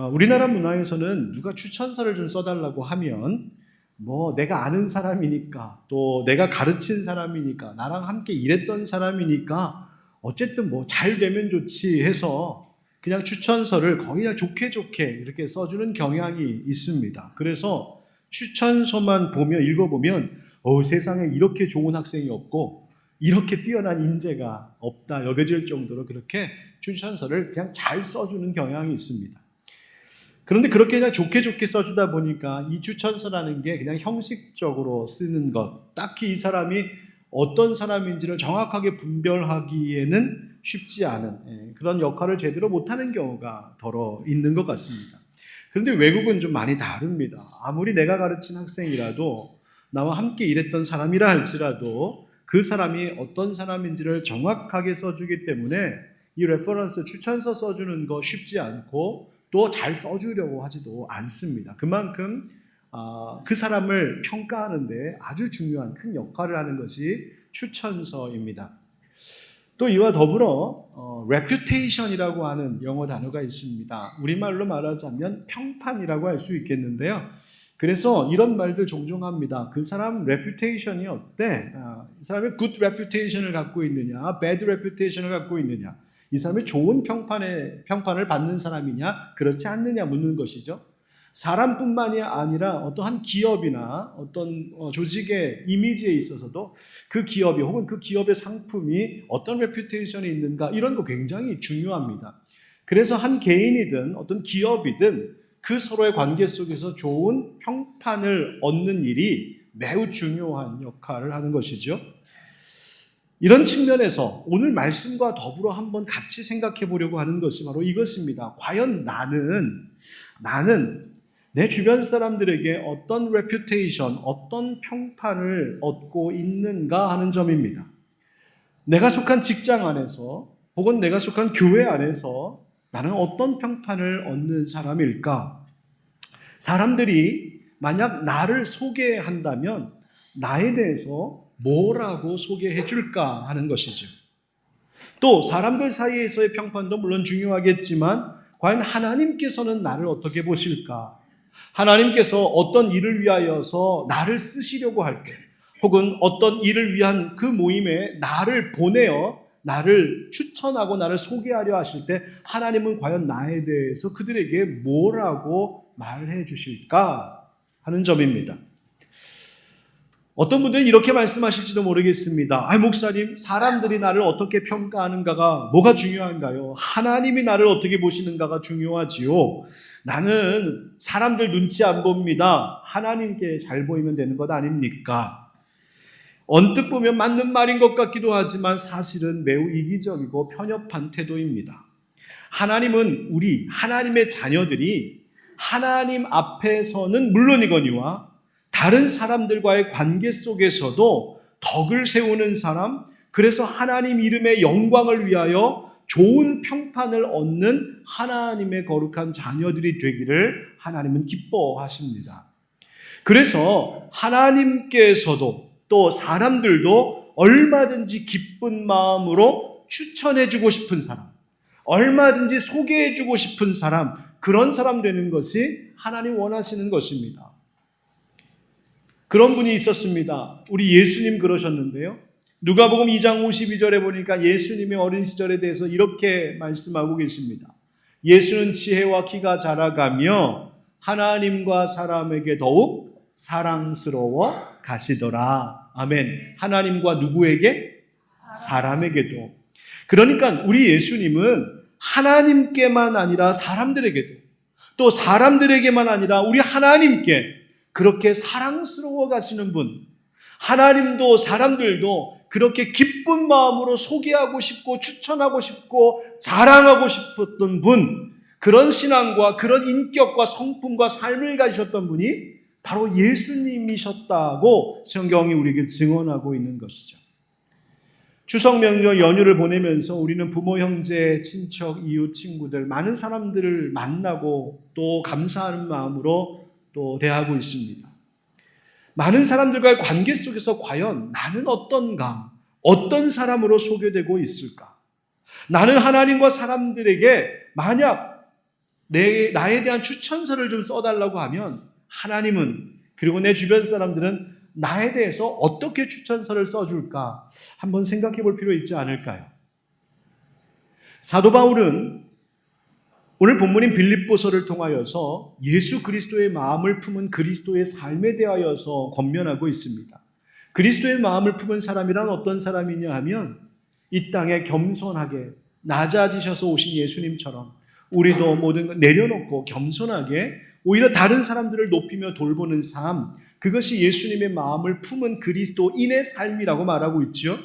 우리나라 문화에서는 누가 추천서를 좀 써달라고 하면 내가 아는 사람이니까, 또 내가 가르친 사람이니까, 나랑 함께 일했던 사람이니까 어쨌든 잘 되면 좋지 해서 그냥 추천서를 거의 다 좋게 이렇게 써주는 경향이 있습니다. 그래서 추천서만 읽어보면 세상에 이렇게 좋은 학생이 없고 이렇게 뛰어난 인재가 없다 여겨질 정도로 그렇게 추천서를 그냥 잘 써주는 경향이 있습니다. 그런데 그렇게 그냥 좋게 써주다 보니까 이 추천서라는 게 그냥 형식적으로 쓰는 것, 딱히 이 사람이 어떤 사람인지를 정확하게 분별하기에는 쉽지 않은 그런 역할을 제대로 못하는 경우가 더러 있는 것 같습니다. 그런데 외국은 좀 많이 다릅니다. 아무리 내가 가르친 학생이라도, 나와 함께 일했던 사람이라 할지라도 그 사람이 어떤 사람인지를 정확하게 써주기 때문에 이 레퍼런스 추천서 써주는 거 쉽지 않고 또 잘 써주려고 하지도 않습니다. 그만큼 그 사람을 평가하는데 아주 중요한 큰 역할을 하는 것이 추천서입니다. 또 이와 더불어 reputation이라고 하는 영어 단어가 있습니다. 우리말로 말하자면 평판이라고 할 수 있겠는데요. 그래서 이런 말들 종종 합니다. 그 사람 reputation이 어때? 이 사람이 good reputation을 갖고 있느냐, bad reputation을 갖고 있느냐, 이 사람이 좋은 평판을 받는 사람이냐, 그렇지 않느냐 묻는 것이죠. 사람뿐만이 아니라 어떠한 기업이나 어떤 조직의 이미지에 있어서도 그 기업이 혹은 그 기업의 상품이 어떤 레퓨테이션이 있는가, 이런 거 굉장히 중요합니다. 그래서 한 개인이든 어떤 기업이든 그 서로의 관계 속에서 좋은 평판을 얻는 일이 매우 중요한 역할을 하는 것이죠. 이런 측면에서 오늘 말씀과 더불어 한번 같이 생각해 보려고 하는 것이 바로 이것입니다. 과연 나는 내 주변 사람들에게 어떤 레퓨테이션, 어떤 평판을 얻고 있는가 하는 점입니다. 내가 속한 직장 안에서 혹은 내가 속한 교회 안에서 나는 어떤 평판을 얻는 사람일까? 사람들이 만약 나를 소개한다면 나에 대해서 뭐라고 소개해 줄까 하는 것이죠. 또 사람들 사이에서의 평판도 물론 중요하겠지만 과연 하나님께서는 나를 어떻게 보실까? 하나님께서 어떤 일을 위하여서 나를 쓰시려고 할 때, 혹은 어떤 일을 위한 그 모임에 나를 보내어 나를 추천하고 나를 소개하려 하실 때 하나님은 과연 나에 대해서 그들에게 뭐라고 말해 주실까 하는 점입니다. 어떤 분들은 이렇게 말씀하실지도 모르겠습니다. 목사님, 사람들이 나를 어떻게 평가하는가가 뭐가 중요한가요? 하나님이 나를 어떻게 보시는가가 중요하지요. 나는 사람들 눈치 안 봅니다. 하나님께 잘 보이면 되는 것 아닙니까? 언뜻 보면 맞는 말인 것 같기도 하지만 사실은 매우 이기적이고 편협한 태도입니다. 하나님은 하나님의 자녀들이 하나님 앞에서는 물론이거니와 다른 사람들과의 관계 속에서도 덕을 세우는 사람, 그래서 하나님 이름의 영광을 위하여 좋은 평판을 얻는 하나님의 거룩한 자녀들이 되기를 하나님은 기뻐하십니다. 그래서 하나님께서도 또 사람들도 얼마든지 기쁜 마음으로 추천해주고 싶은 사람, 얼마든지 소개해주고 싶은 사람, 그런 사람 되는 것이 하나님 원하시는 것입니다. 그런 분이 있었습니다. 우리 예수님 그러셨는데요. 누가복음 2장 52절에 보니까 예수님의 어린 시절에 대해서 이렇게 말씀하고 계십니다. 예수는 지혜와 키가 자라가며 하나님과 사람에게 더욱 사랑스러워 가시더라. 아멘. 하나님과 누구에게? 사람에게도. 그러니까 우리 예수님은 하나님께만 아니라 사람들에게도, 또 사람들에게만 아니라 우리 하나님께 그렇게 사랑스러워 가시는 분, 하나님도 사람들도 그렇게 기쁜 마음으로 소개하고 싶고 추천하고 싶고 자랑하고 싶었던 분, 그런 신앙과 그런 인격과 성품과 삶을 가지셨던 분이 바로 예수님이셨다고 성경이 우리에게 증언하고 있는 것이죠. 추석 명절 연휴를 보내면서 우리는 부모, 형제, 친척, 이웃, 친구들, 많은 사람들을 만나고 또 감사하는 마음으로 또 대하고 있습니다. 많은 사람들과의 관계 속에서 과연 나는 어떤가? 어떤 사람으로 소개되고 있을까? 나는 하나님과 사람들에게 만약 나에 대한 추천서를 좀 써달라고 하면 하나님은, 그리고 내 주변 사람들은 나에 대해서 어떻게 추천서를 써줄까 한번 생각해 볼 필요 있지 않을까요? 사도 바울은 오늘 본문인 빌립보서를 통하여서 예수 그리스도의 마음을 품은 그리스도의 삶에 대하여서 권면하고 있습니다. 그리스도의 마음을 품은 사람이란 어떤 사람이냐 하면 이 땅에 겸손하게 낮아지셔서 오신 예수님처럼 우리도 모든 걸 내려놓고 겸손하게 오히려 다른 사람들을 높이며 돌보는 삶, 그것이 예수님의 마음을 품은 그리스도인의 삶이라고 말하고 있죠.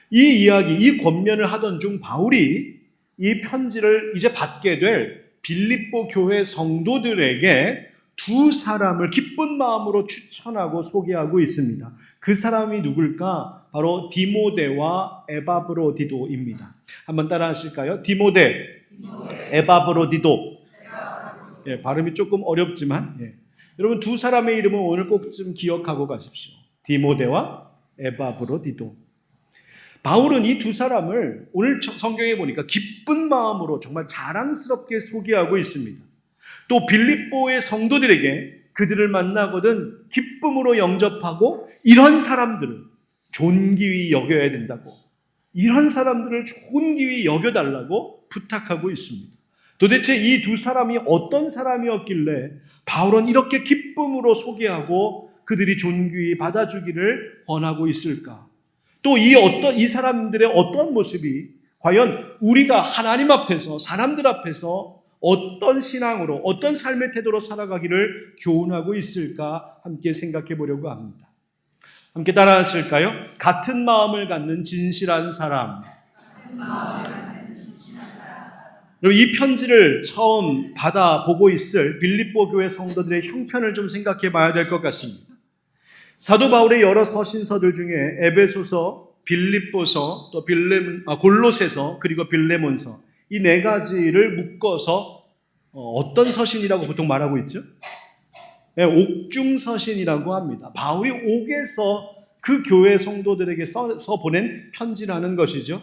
이 이야기, 이 권면을 하던 중 바울이 이 편지를 이제 받게 될 빌립보 교회 성도들에게 두 사람을 기쁜 마음으로 추천하고 소개하고 있습니다. 그 사람이 누굴까? 바로 디모데와 에바브로디도입니다. 한번 따라 하실까요? 디모데, 에바브로디도. 예, 발음이 조금 어렵지만 여러분 두 사람의 이름은 오늘 꼭 좀 기억하고 가십시오. 디모데와 에바브로디도. 바울은 이 두 사람을 오늘 성경에 보니까 기쁜 마음으로 정말 자랑스럽게 소개하고 있습니다. 또 빌립보의 성도들에게 그들을 만나거든 기쁨으로 영접하고 이런 사람들을 존귀히 여겨야 된다고, 이런 사람들을 존귀히 여겨달라고 부탁하고 있습니다. 도대체 이 두 사람이 어떤 사람이었길래 바울은 이렇게 기쁨으로 소개하고 그들이 존귀히 받아주기를 권하고 있을까? 또 이 사람들의 어떤 모습이 과연 우리가 하나님 앞에서, 사람들 앞에서 어떤 신앙으로, 어떤 삶의 태도로 살아가기를 교훈하고 있을까 함께 생각해 보려고 합니다. 함께 따라하실까요? 같은 마음을 갖는 진실한 사람. 여러분, 이 편지를 처음 받아보고 있을 빌립보 교회 성도들의 형편을 좀 생각해 봐야 될 것 같습니다. 사도 바울의 여러 서신서들 중에 에베소서, 빌립보서, 또 골로새서, 그리고 빌레몬서, 이 네 가지를 묶어서 어떤 서신이라고 보통 말하고 있죠? 옥중서신이라고 합니다. 바울이 옥에서 그 교회 성도들에게 써서 보낸 편지라는 것이죠.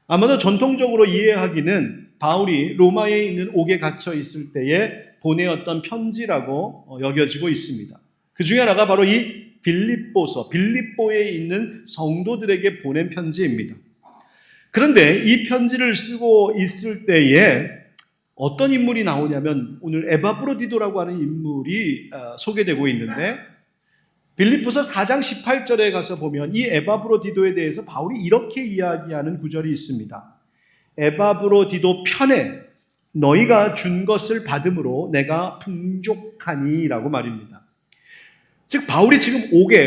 아마도 전통적으로 이해하기는 바울이 로마에 있는 옥에 갇혀 있을 때에 보내었던 편지라고 여겨지고 있습니다. 그 중에 하나가 바로 이 빌립보서, 빌립보에 있는 성도들에게 보낸 편지입니다. 그런데 이 편지를 쓰고 있을 때에 어떤 인물이 나오냐면 오늘 에바브로디도라고 하는 인물이 소개되고 있는데, 빌립보서 4장 18절에 가서 보면 이 에바브로디도에 대해서 바울이 이렇게 이야기하는 구절이 있습니다. 에바브로디도 편에 너희가 준 것을 받음으로 내가 풍족하니 라고 말입니다. 즉 바울이 지금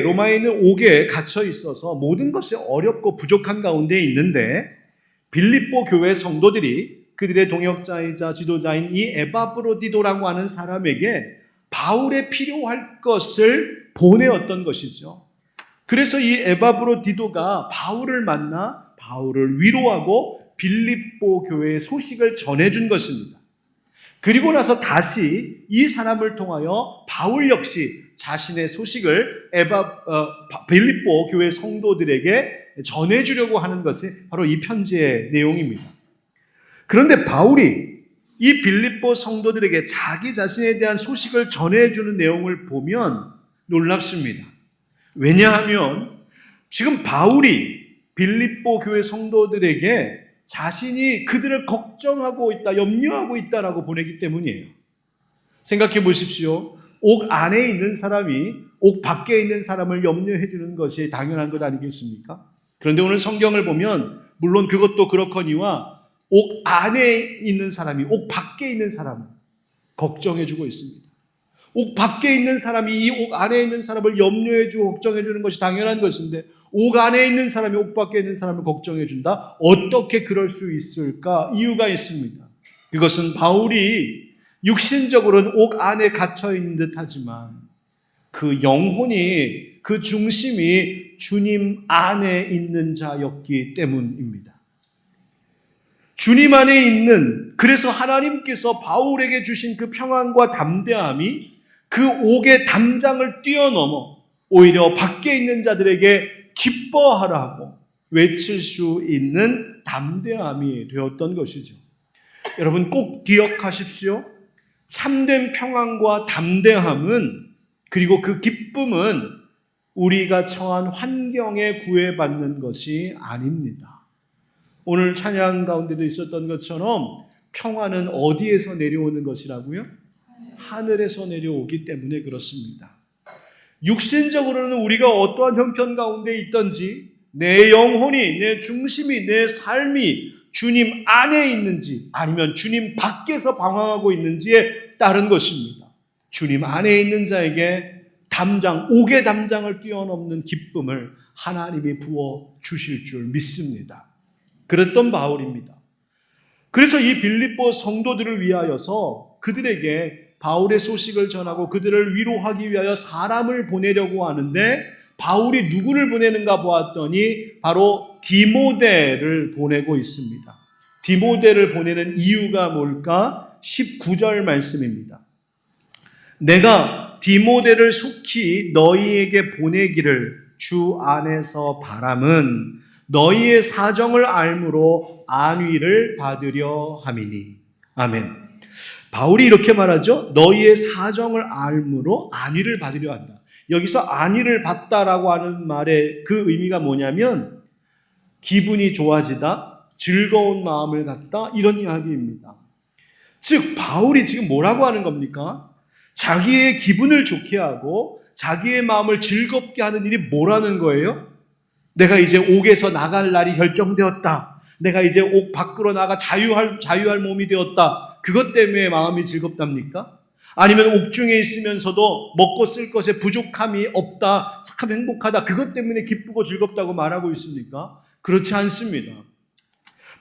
로마에 있는 옥에 갇혀 있어서 모든 것이 어렵고 부족한 가운데 있는데, 빌립보 교회 성도들이 그들의 동역자이자 지도자인 이 에바브로디도라고 하는 사람에게 바울에 필요할 것을 보내었던 것이죠. 그래서 이 에바브로디도가 바울을 만나 바울을 위로하고 빌립보 교회의 소식을 전해준 것입니다. 그리고 나서 다시 이 사람을 통하여 바울 역시 자신의 소식을 빌립보 교회 성도들에게 전해주려고 하는 것이 바로 이 편지의 내용입니다. 그런데 바울이 이 빌립보 성도들에게 자기 자신에 대한 소식을 전해주는 내용을 보면 놀랍습니다. 왜냐하면 지금 바울이 빌립보 교회 성도들에게 자신이 그들을 걱정하고 있다, 염려하고 있다라고 보내기 때문이에요. 생각해 보십시오. 옥 안에 있는 사람이 옥 밖에 있는 사람을 염려해 주는 것이 당연한 것 아니겠습니까? 그런데 오늘 성경을 보면 물론 그것도 그렇거니와 옥 안에 있는 사람이 옥 밖에 있는 사람을 걱정해 주고 있습니다. 옥 밖에 있는 사람이 이 옥 안에 있는 사람을 염려해 주고 걱정해 주는 것이 당연한 것인데, 옥 안에 있는 사람이 옥 밖에 있는 사람을 걱정해 준다? 어떻게 그럴 수 있을까? 이유가 있습니다. 그것은 바울이 육신적으로는 옥 안에 갇혀 있는 듯 하지만 그 영혼이, 그 중심이 주님 안에 있는 자였기 때문입니다. 주님 안에 있는, 그래서 하나님께서 바울에게 주신 그 평안과 담대함이 그 옥의 담장을 뛰어넘어 오히려 밖에 있는 자들에게 기뻐하라고 외칠 수 있는 담대함이 되었던 것이죠. 여러분 꼭 기억하십시오. 참된 평안과 담대함은, 그리고 그 기쁨은 우리가 처한 환경에 구애받는 것이 아닙니다. 오늘 찬양 가운데도 있었던 것처럼 평안은 어디에서 내려오는 것이라고요? 하늘에서 내려오기 때문에 그렇습니다. 육신적으로는 우리가 어떠한 형편 가운데 있든지 내 영혼이, 내 중심이, 내 삶이 주님 안에 있는지 아니면 주님 밖에서 방황하고 있는지에 따른 것입니다. 주님 안에 있는 자에게 옥의 담장을 뛰어넘는 기쁨을 하나님이 부어 주실 줄 믿습니다. 그랬던 바울입니다. 그래서 이 빌립보 성도들을 위하여서 그들에게 바울의 소식을 전하고 그들을 위로하기 위하여 사람을 보내려고 하는데, 바울이 누구를 보내는가 보았더니 바로 디모데를 보내고 있습니다. 디모데를 보내는 이유가 뭘까? 19절 말씀입니다. 내가 디모데를 속히 너희에게 보내기를 주 안에서 바람은 너희의 사정을 알므로 안위를 받으려 함이니. 아멘. 바울이 이렇게 말하죠. 너희의 사정을 알므로 안위를 받으려 한다. 여기서 안위를 받다라고 하는 말의 그 의미가 뭐냐면 기분이 좋아지다, 즐거운 마음을 갖다, 이런 이야기입니다. 즉 바울이 지금 뭐라고 하는 겁니까? 자기의 기분을 좋게 하고 자기의 마음을 즐겁게 하는 일이 뭐라는 거예요? 내가 이제 옥에서 나갈 날이 결정되었다. 내가 이제 옥 밖으로 나가 자유할 몸이 되었다. 그것 때문에 마음이 즐겁답니까? 아니면 옥중에 있으면서도 먹고 쓸 것에 부족함이 없다, 참 행복하다, 그것 때문에 기쁘고 즐겁다고 말하고 있습니까? 그렇지 않습니다.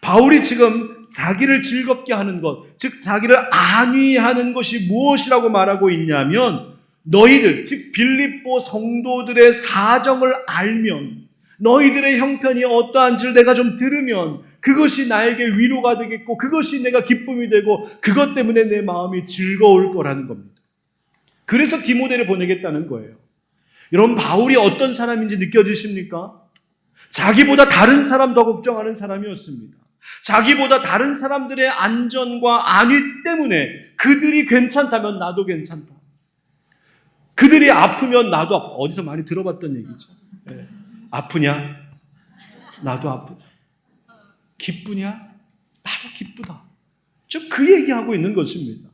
바울이 지금 자기를 즐겁게 하는 것, 즉 자기를 안위하는 것이 무엇이라고 말하고 있냐면, 너희들, 즉 빌립보 성도들의 사정을 알면, 너희들의 형편이 어떠한지를 내가 좀 들으면 그것이 나에게 위로가 되겠고 그것이 내가 기쁨이 되고 그것 때문에 내 마음이 즐거울 거라는 겁니다. 그래서 디모데를 보내겠다는 거예요. 여러분, 바울이 어떤 사람인지 느껴지십니까? 자기보다 다른 사람 더 걱정하는 사람이었습니다. 자기보다 다른 사람들의 안전과 안위 때문에 그들이 괜찮다면 나도 괜찮다. 그들이 아프면 나도 아프다. 어디서 많이 들어봤던 얘기죠. 네. 아프냐? 나도 아프다. 기쁘냐? 나도 기쁘다. 저 그 얘기하고 있는 것입니다.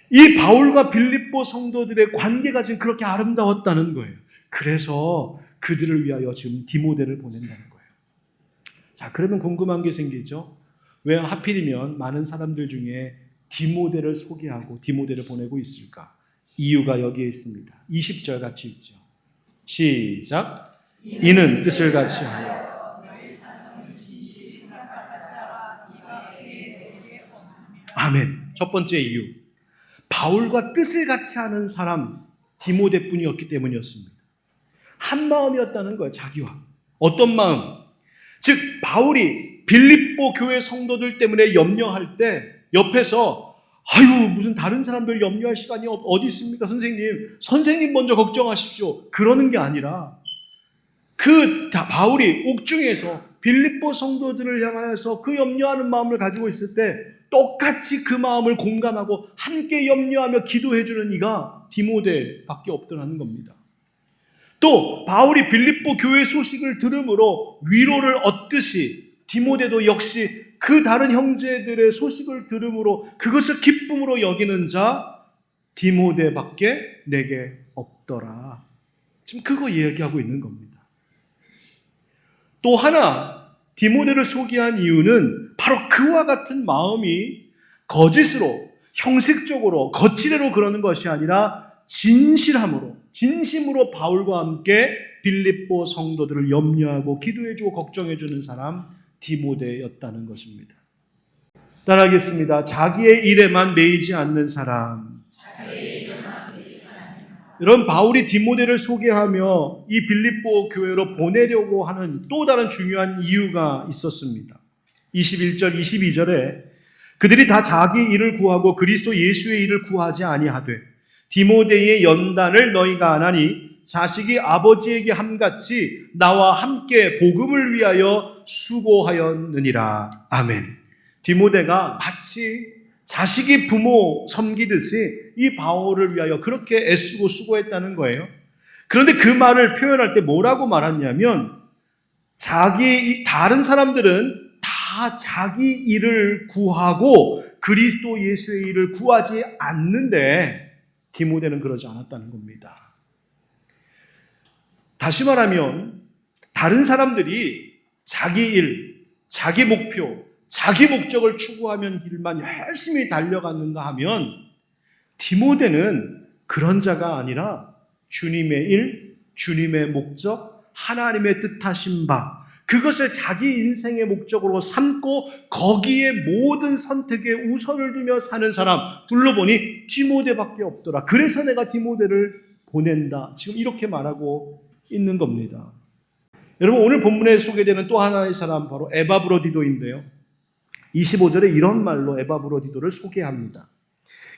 이 바울과 빌립보 성도들의 관계가 지금 그렇게 아름다웠다는 거예요. 그래서 그들을 위하여 지금 디모데를 보낸다는 거예요. 자, 그러면 궁금한 게 생기죠. 왜 하필이면 많은 사람들 중에 디모데를 소개하고 디모데를 보내고 있을까? 이유가 여기에 있습니다. 20절 같이 읽죠. 시작. 이는 뜻을 같이 하여. 아멘. 첫 번째 이유. 바울과 뜻을 같이 하는 사람 디모데뿐이었기 때문이었습니다. 한 마음이었다는 거예요. 자기와. 어떤 마음? 즉 바울이 빌립보 교회 성도들 때문에 염려할 때 옆에서 아유 무슨 다른 사람들 염려할 시간이 어디 있습니까? 선생님 먼저 걱정하십시오. 그러는 게 아니라 바울이 옥중에서 빌립보 성도들을 향하여서 그 염려하는 마음을 가지고 있을 때 똑같이 그 마음을 공감하고 함께 염려하며 기도해주는 이가 디모데밖에 없더라는 겁니다. 또 바울이 빌립보 교회 소식을 들음으로 위로를 얻듯이 디모데도 역시 그 다른 형제들의 소식을 들음으로 그것을 기쁨으로 여기는 자 디모데밖에 내게 없더라. 지금 그거 이야기하고 있는 겁니다. 또 하나 디모데를 소개한 이유는 바로 그와 같은 마음이 거짓으로, 형식적으로, 거칠애로 그러는 것이 아니라 진심으로 바울과 함께 빌립보 성도들을 염려하고 기도해주고 걱정해주는 사람 디모데였다는 것입니다. 따라하겠습니다. 자기의 일에만 매이지 않는 사람. 여러분, 바울이 디모데를 소개하며 이 빌립보 교회로 보내려고 하는 또 다른 중요한 이유가 있었습니다. 21절, 22절에 그들이 다 자기 일을 구하고 그리스도 예수의 일을 구하지 아니하되 디모데의 연단을 너희가 안 하니 자식이 아버지에게 함같이 나와 함께 복음을 위하여 수고하였느니라. 아멘. 디모데가 마치 자식이 부모 섬기듯이 이 바울을 위하여 그렇게 애쓰고 수고했다는 거예요. 그런데 그 말을 표현할 때 뭐라고 말했냐면, 다른 사람들은 다 자기 일을 구하고 그리스도 예수의 일을 구하지 않는데 디모데는 그러지 않았다는 겁니다. 다시 말하면 다른 사람들이 자기 일, 자기 목표, 자기 목적을 추구하면 길만 열심히 달려갔는가 하면 디모데는 그런 자가 아니라 주님의 일, 주님의 목적, 하나님의 뜻하신 바, 그것을 자기 인생의 목적으로 삼고 거기에 모든 선택에 우선을 두며 사는 사람 둘러보니 디모데밖에 없더라. 그래서 내가 디모데를 보낸다. 지금 이렇게 말하고 있는 겁니다. 여러분, 오늘 본문에 소개되는 또 하나의 사람, 바로 에바브로디도인데요. 25절에 이런 말로 에바브로디도를 소개합니다.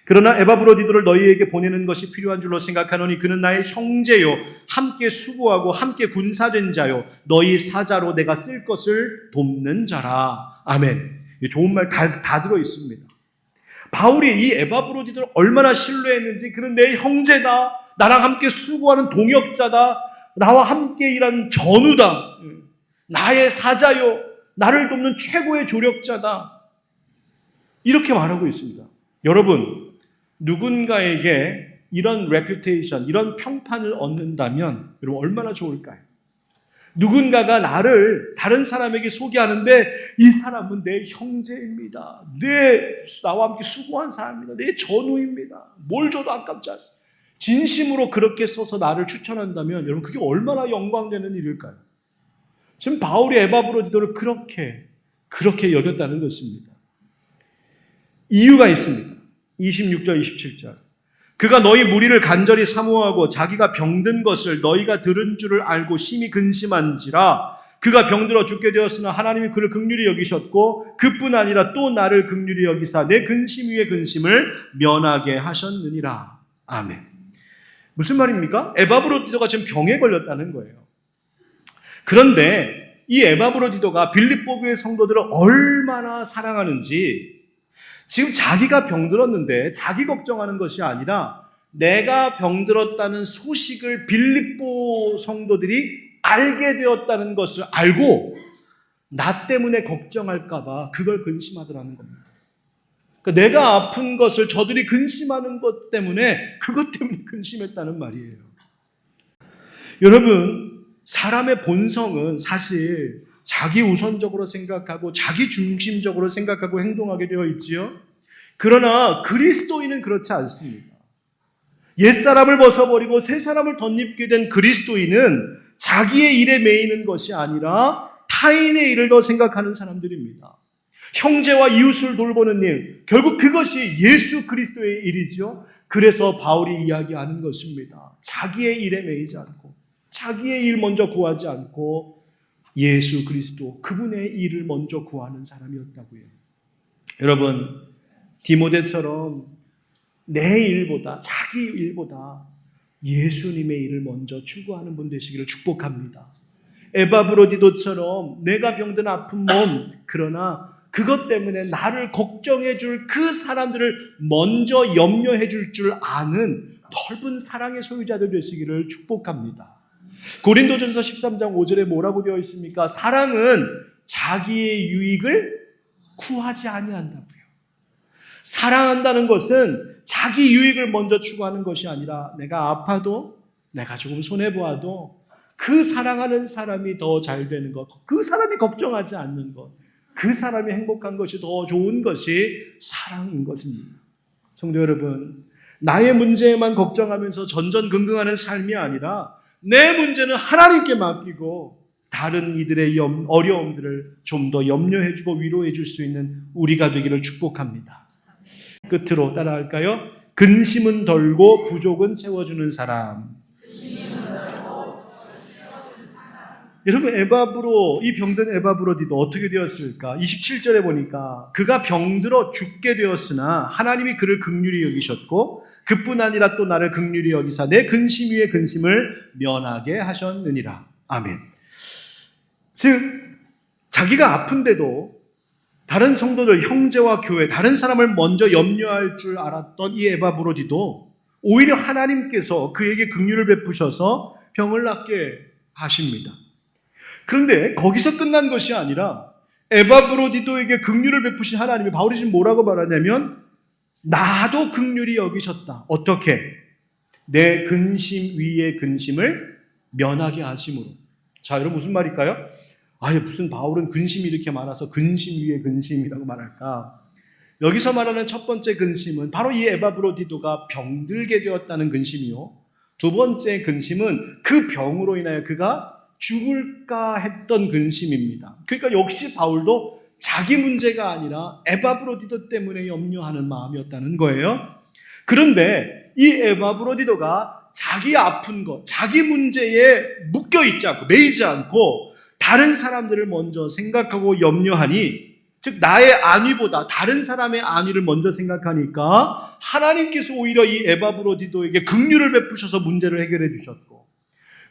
그러나 에바브로디도를 너희에게 보내는 것이 필요한 줄로 생각하노니 그는 나의 형제요, 함께 수고하고 함께 군사된 자요, 너희 사자로 내가 쓸 것을 돕는 자라. 아멘. 좋은 말 다 들어있습니다. 바울이 이 에바브로디도를 얼마나 신뢰했는지, 그는 내 형제다, 나랑 함께 수고하는 동역자다, 나와 함께 일하는 전우다, 나의 사자요, 나를 돕는 최고의 조력자다, 이렇게 말하고 있습니다. 여러분, 누군가에게 이런 레퓨테이션, 이런 평판을 얻는다면 여러분 얼마나 좋을까요? 누군가가 나를 다른 사람에게 소개하는데 이 사람은 내 형제입니다, 나와 함께 수고한 사람입니다, 내 전우입니다, 뭘 줘도 아깝지 않습니다. 진심으로 그렇게 써서 나를 추천한다면 여러분 그게 얼마나 영광되는 일일까요? 지금 바울이 에바브로디도를 그렇게 여겼다는 것입니다. 이유가 있습니다. 26절 27절. 그가 너희 무리를 간절히 사모하고 자기가 병든 것을 너희가 들은 줄을 알고 심히 근심한지라. 그가 병들어 죽게 되었으나 하나님이 그를 긍휼히 여기셨고 그뿐 아니라 또 나를 긍휼히 여기사 내 근심 위에 근심을 면하게 하셨느니라. 아멘. 무슨 말입니까? 에바브로디도가 지금 병에 걸렸다는 거예요. 그런데 이 에바브로디도가 빌립보 교회 성도들을 얼마나 사랑하는지, 지금 자기가 병들었는데 자기 걱정하는 것이 아니라 내가 병들었다는 소식을 빌립보 성도들이 알게 되었다는 것을 알고 나 때문에 걱정할까 봐 그걸 근심하더라는 겁니다. 그러니까 내가 아픈 것을 저들이 근심하는 것 때문에, 그것 때문에 근심했다는 말이에요. 여러분, 사람의 본성은 사실 자기 우선적으로 생각하고 자기 중심적으로 생각하고 행동하게 되어 있지요. 그러나 그리스도인은 그렇지 않습니다. 옛사람을 벗어버리고 새 사람을 덧입게 된 그리스도인은 자기의 일에 매이는 것이 아니라 타인의 일을 더 생각하는 사람들입니다. 형제와 이웃을 돌보는 일, 결국 그것이 예수 그리스도의 일이죠. 그래서 바울이 이야기하는 것입니다. 자기의 일에 매이지 않고 자기의 일 먼저 구하지 않고 예수 그리스도, 그분의 일을 먼저 구하는 사람이었다고요. 여러분, 디모데처럼 내 일보다, 자기 일보다 예수님의 일을 먼저 추구하는 분 되시기를 축복합니다. 에바브로디도처럼 내가 병든 아픈 몸, 그러나 그것 때문에 나를 걱정해 줄 그 사람들을 먼저 염려해 줄 줄 아는 넓은 사랑의 소유자들 되시기를 축복합니다. 고린도전서 13장 5절에 뭐라고 되어 있습니까? 사랑은 자기의 유익을 구하지 아니한다고요. 사랑한다는 것은 자기 유익을 먼저 추구하는 것이 아니라 내가 아파도, 내가 조금 손해보아도 그 사랑하는 사람이 더 잘 되는 것, 그 사람이 걱정하지 않는 것, 그 사람이 행복한 것이 더 좋은 것이 사랑인 것입니다. 성도 여러분, 나의 문제에만 걱정하면서 전전긍긍하는 삶이 아니라 내 문제는 하나님께 맡기고 다른 이들의 어려움들을 좀 더 염려해주고 위로해줄 수 있는 우리가 되기를 축복합니다. 끝으로 따라할까요? 근심은 덜고 부족은 채워주는 사람. 여러분, 이 병든 에바브로디도 어떻게 되었을까? 27절에 보니까 그가 병들어 죽게 되었으나 하나님이 그를 긍휼히 여기셨고 그뿐 아니라 또 나를 긍휼히 여기사 내 근심 위에 근심을 면하게 하셨느니라. 아멘. 즉 자기가 아픈데도 다른 성도들, 형제와 교회, 다른 사람을 먼저 염려할 줄 알았던 이 에바브로디도 오히려 하나님께서 그에게 긍휼을 베푸셔서 병을 낫게 하십니다. 그런데 거기서 끝난 것이 아니라 에바브로디도에게 긍휼을 베푸신 하나님이 바울이 지금 뭐라고 말하냐면 나도 긍휼히 여기셨다. 어떻게? 내 근심 위에 근심을 면하게 하심으로. 자, 여러분 무슨 말일까요? 아니 무슨 바울은 근심이 이렇게 많아서 근심 위에 근심이라고 말할까? 여기서 말하는 첫 번째 근심은 바로 이 에바브로디도가 병들게 되었다는 근심이요. 두 번째 근심은 그 병으로 인하여 그가 죽을까 했던 근심입니다. 그러니까 역시 바울도 자기 문제가 아니라 에바브로디도 때문에 염려하는 마음이었다는 거예요. 그런데 이 에바브로디도가 자기 아픈 것, 자기 문제에 묶여있지 않고 매이지 않고 다른 사람들을 먼저 생각하고 염려하니, 즉 나의 안위보다 다른 사람의 안위를 먼저 생각하니까 하나님께서 오히려 이 에바브로디도에게 긍휼을 베푸셔서 문제를 해결해 주셨고,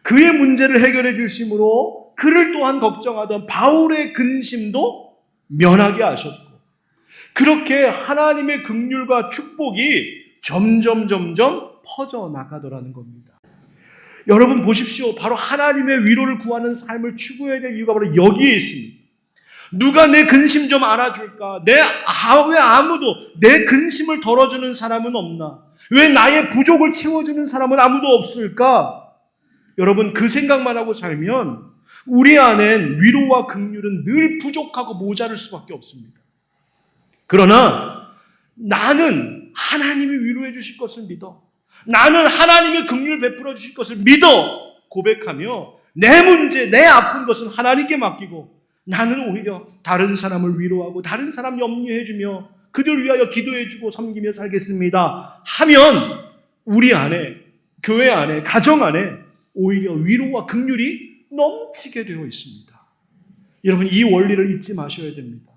그의 문제를 해결해 주심으로 그를 또한 걱정하던 바울의 근심도 면하게 하셨고, 그렇게 하나님의 긍휼과 축복이 점점 퍼져나가더라는 겁니다. 여러분 보십시오. 바로 하나님의 위로를 구하는 삶을 추구해야 될 이유가 바로 여기에 있습니다. 누가 내 근심 좀 알아줄까? 왜 아무도 내 근심을 덜어주는 사람은 없나? 왜 나의 부족을 채워주는 사람은 아무도 없을까? 여러분 그 생각만 하고 살면 우리 안엔 위로와 긍휼은 늘 부족하고 모자랄 수밖에 없습니다. 그러나 나는 하나님이 위로해 주실 것을 믿어, 나는 하나님의 긍휼을 베풀어 주실 것을 믿어 고백하며 내 문제, 내 아픈 것은 하나님께 맡기고 나는 오히려 다른 사람을 위로하고 다른 사람 염려해 주며 그들 위하여 기도해 주고 섬기며 살겠습니다 하면 우리 안에, 교회 안에, 가정 안에 오히려 위로와 긍휼이 넘치게 되어 있습니다. 여러분 이 원리를 잊지 마셔야 됩니다.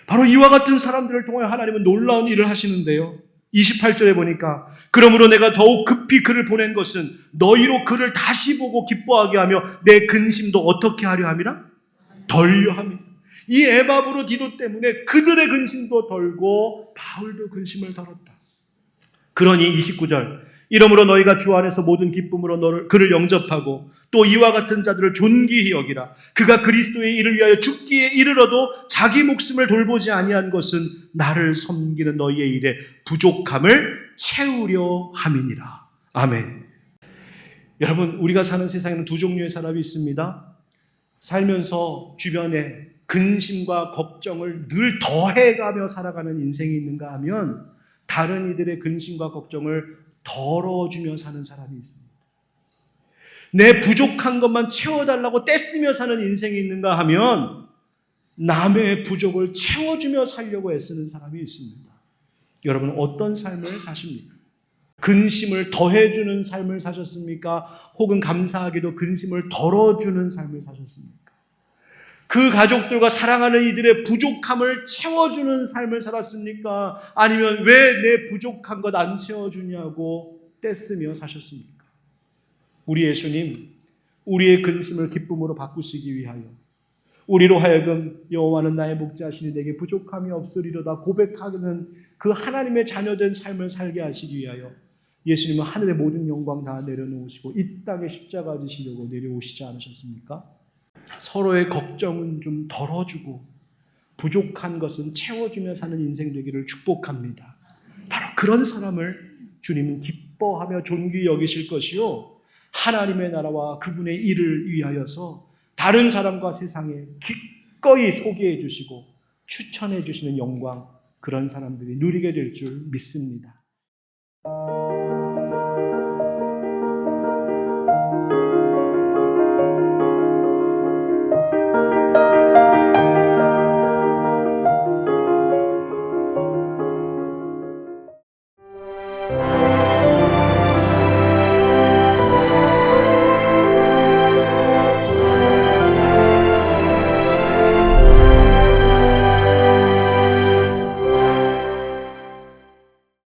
바로 이와 같은 사람들을 통해 하나님은 놀라운 일을 하시는데요. 28절에 보니까 그러므로 내가 더욱 급히 그를 보낸 것은 너희로 그를 다시 보고 기뻐하게 하며 내 근심도 어떻게 하려 함이라? 덜려 함이라. 이 에바브로디도 때문에 그들의 근심도 덜고 바울도 근심을 덜었다. 그러니 29절 이러므로 너희가 주 안에서 모든 기쁨으로 그를 영접하고 또 이와 같은 자들을 존귀히 여기라. 그가 그리스도의 일을 위하여 죽기에 이르러도 자기 목숨을 돌보지 아니한 것은 나를 섬기는 너희의 일에 부족함을 채우려 함이니라. 아멘. 여러분 우리가 사는 세상에는 두 종류의 사람이 있습니다. 살면서 주변에 근심과 걱정을 늘 더해가며 살아가는 인생이 있는가 하면 다른 이들의 근심과 걱정을 덜어주며 사는 사람이 있습니다. 내 부족한 것만 채워달라고 떼쓰며 사는 인생이 있는가 하면 남의 부족을 채워주며 살려고 애쓰는 사람이 있습니다. 여러분 어떤 삶을 사십니까? 근심을 더해주는 삶을 사셨습니까? 혹은 감사하게도 근심을 덜어주는 삶을 사셨습니까? 그 가족들과 사랑하는 이들의 부족함을 채워주는 삶을 살았습니까? 아니면 왜 내 부족한 것 안 채워주냐고 떼쓰며 사셨습니까? 우리 예수님, 우리의 근심을 기쁨으로 바꾸시기 위하여 우리로 하여금 여호와는 나의 목자시니 내게 부족함이 없으리로다 고백하는 그 하나님의 자녀된 삶을 살게 하시기 위하여 예수님은 하늘의 모든 영광 다 내려놓으시고 이 땅에 십자가 지시려고 내려오시지 않으셨습니까? 서로의 걱정은 좀 덜어주고 부족한 것은 채워주며 사는 인생 되기를 축복합니다. 바로 그런 사람을 주님은 기뻐하며 존귀히 여기실 것이요 하나님의 나라와 그분의 일을 위하여서 다른 사람과 세상에 기꺼이 소개해 주시고 추천해 주시는 영광, 그런 사람들이 누리게 될 줄 믿습니다.